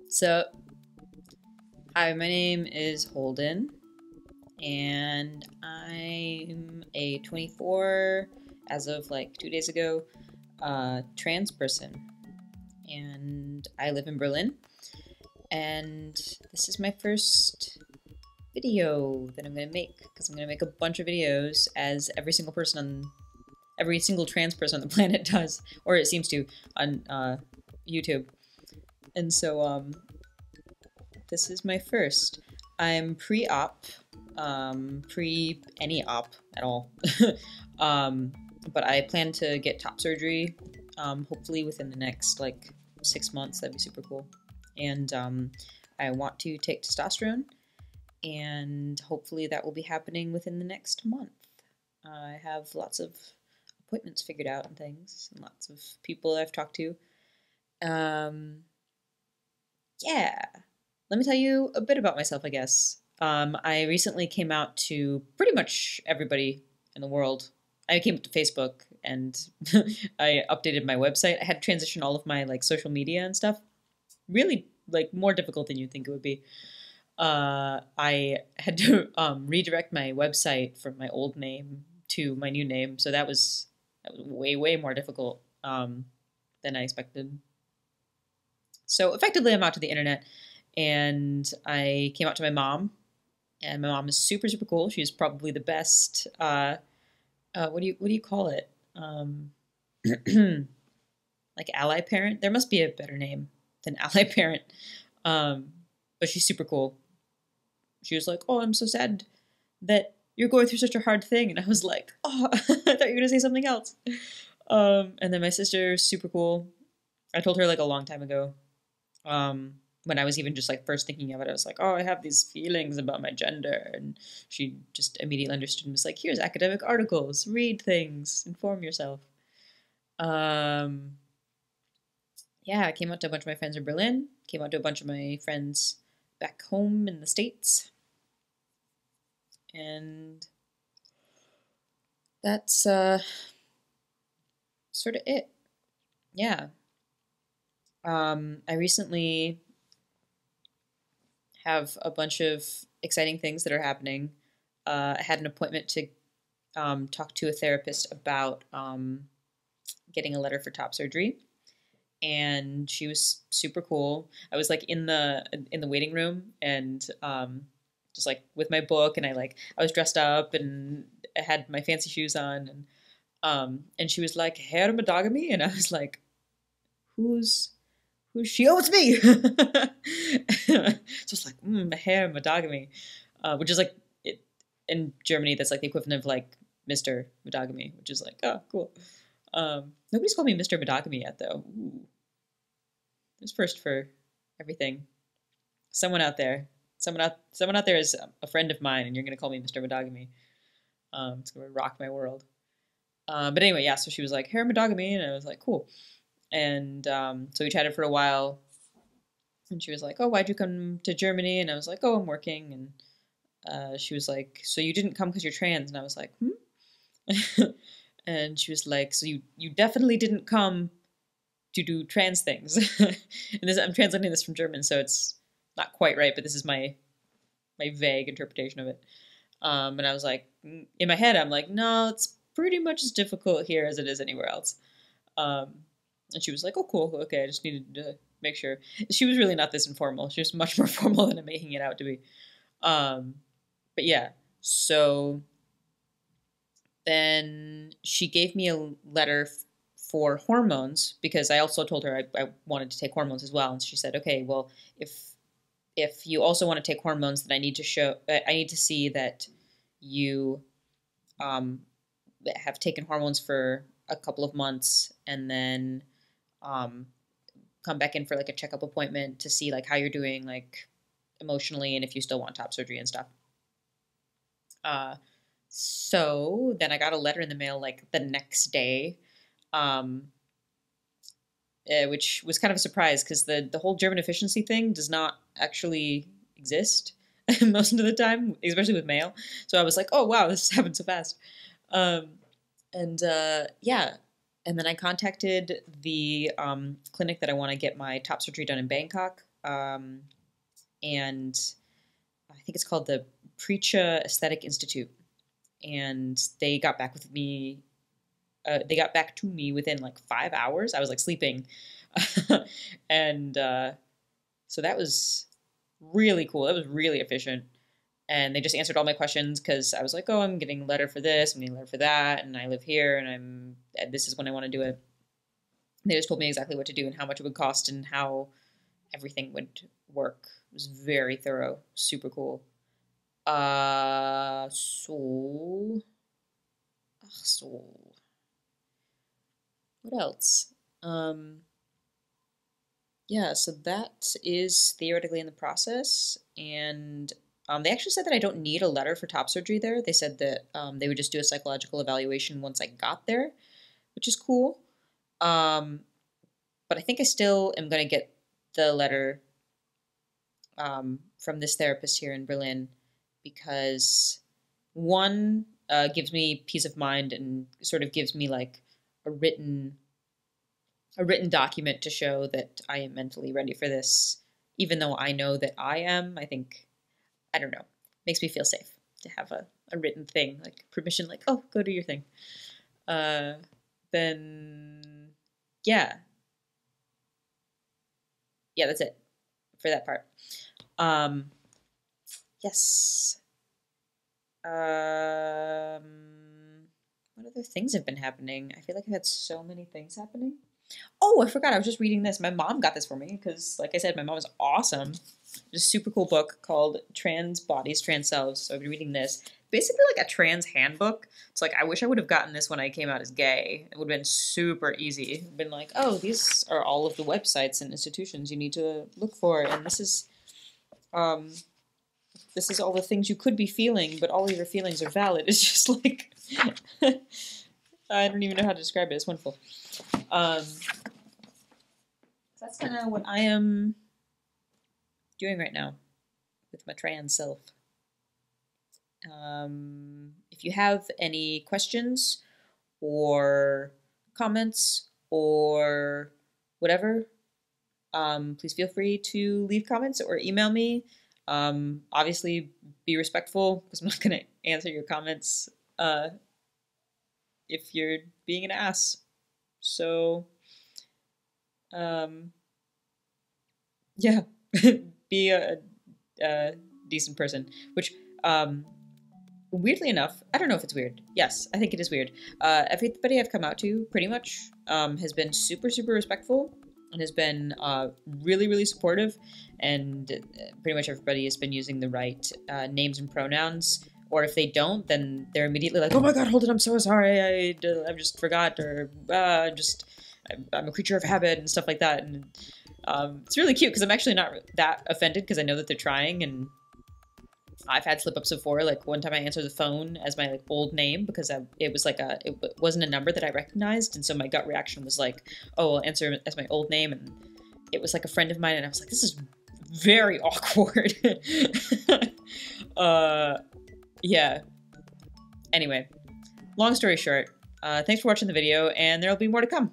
So, hi, my name is Holden, and I'm a 24, as of like 2 days ago, trans person. And I live in Berlin, and this is my first video that I'm gonna make, because I'm gonna make a bunch of videos as every single trans person on the planet does, or it seems to, on YouTube. And so, this is my first. I'm pre-op, pre any op at all. um, but I plan to get top surgery, hopefully within the next like 6 months. That'd be super cool. And I want to take testosterone, and hopefully that will be happening within the next month. I have lots of appointments figured out and things, and lots of people I've talked to. Yeah. Let me tell you a bit about myself, I guess. I recently came out to pretty much everybody in the world. I came to Facebook and I updated my website. I had to transition all of my like social media and stuff. Really like more difficult than you'd think it would be. I had to redirect my website from my old name to my new name, so that was way more difficult than I expected. So effectively, I'm out to the internet, and I came out to my mom, and my mom is super cool. She's probably the best. What do you call it? Like ally parent. There must be a better name than ally parent. But she's super cool. She was like, "Oh, I'm so sad that you're going through such a hard thing," and I was like, "Oh, I thought you were gonna say something else." And then my sister's super cool. I told her like a long time ago. When I was even just like first thinking of it, I was like, "Oh, I have these feelings about my gender," and she just immediately understood and was like, "Here's academic articles, read things, inform yourself." Um, yeah, I came out to a bunch of my friends in Berlin. Came out to a bunch of my friends back home in the States, and that's sort of it. Yeah. I recently have a bunch of exciting things that are happening. I had an appointment to talk to a therapist about getting a letter for top surgery, and she was super cool. I was like in the waiting room, and just like with my book, and I was dressed up and I had my fancy shoes on, and she was like heterodogamy, and I was like, who's who's she? Oh, it's me. So it's like hair monogamy, which is like it, in Germany. That's like the equivalent of like Mr. Monogamy, which is like, oh, cool. Nobody's called me Mr. Monogamy yet, though. Ooh, there's first for everything. Someone out there, someone out there is a friend of mine, and you're gonna call me Mr. Monogamy. It's gonna rock my world. But anyway, yeah. So she was like hair monogamy, and I was like, cool. And so we chatted for a while, and she was like, "Oh, why'd you come to Germany?" And I was like, "Oh, I'm working." And she was like, "So you didn't come because you're trans?" And I was like, "Hmm." And she was like, "So you definitely didn't come to do trans things." And I'm translating this from German, so it's not quite right, but this is my vague interpretation of it. And I was like, in my head, I'm like, "No, it's pretty much as difficult here as it is anywhere else." Um, and she was like, "Oh, cool. Okay, I just needed to make sure." She was really not this informal. She was much more formal than I'm making it out to be. Um, but yeah, so then she gave me a letter for hormones, because I also told her I wanted to take hormones as well. And she said, "Okay, well, if you also want to take hormones, then I need to see that you um, have taken hormones for a couple of months, and then um, come back in for like a checkup appointment to see like how you're doing like emotionally, and if you still want top surgery and stuff." Uh, so then I got a letter in the mail like the next day, um, which was kind of a surprise, because the whole German efficiency thing does not actually exist most of the time, especially with mail. So I was like, "Oh wow, this happened so fast." Um, and yeah, and then I contacted the clinic that I want to get my top surgery done in Bangkok. and I think it's called the Preacha Aesthetic Institute. And they got back with me. They got back to me within like 5 hours. I was like sleeping. And so that was really cool. That was really efficient. And they just answered all my questions because I was like, oh, I'm getting a letter for this, I'm getting a letter for that, and I live here, and this is when I want to do it. And they just told me exactly what to do and how much it would cost and how everything would work. It was very thorough, super cool. So what else? Yeah, so that is theoretically in the process, and they actually said that I don't need a letter for top surgery there. They said that they would just do a psychological evaluation once I got there, which is cool. But I think I still am going to get the letter from this therapist here in Berlin because one gives me peace of mind and sort of gives me like a written document to show that I am mentally ready for this, even though I know that I am. I think, I don't know, makes me feel safe to have a written thing, like permission, like, oh, go do your thing. Then, yeah, that's it for that part. Yes. What other things have been happening? I feel like I've had so many things happening. Oh, I forgot. I was just reading this. My mom got this for me because, like I said, my mom is awesome. It's a super cool book called Trans Bodies, Trans Selves. So I've been reading this. Basically like a trans handbook. It's like, I wish I would have gotten this when I came out as gay. It would have been super easy. Been like, oh, these are all of the websites and institutions you need to look for. And this is all the things you could be feeling, but all of your feelings are valid. It's just like, I don't even know how to describe it. It's wonderful. That's kind of what I am doing right now with my trans self. If you have any questions or comments or whatever, please feel free to leave comments or email me. Obviously, be respectful because I'm not going to answer your comments if you're being an ass. So, yeah, be a decent person, which, weirdly enough, I don't know if it's weird. Yes, I think it is weird. Everybody I've come out to pretty much has been super, super respectful and has been really, really supportive. And pretty much everybody has been using the right names and pronouns. Or if they don't, then they're immediately like, oh my god, hold it, I'm so sorry, I just forgot, or I'm a creature of habit, and stuff like that. And it's really cute, because I'm actually not that offended, because I know that they're trying, and I've had slip-ups before. Like, one time I answered the phone as my, like, old name, because it was like it wasn't a number that I recognized, and so my gut reaction was like, oh, I'll answer as my old name, and it was like a friend of mine, and I was like, this is very awkward. Yeah. Anyway, long story short, thanks for watching the video, and there'll be more to come.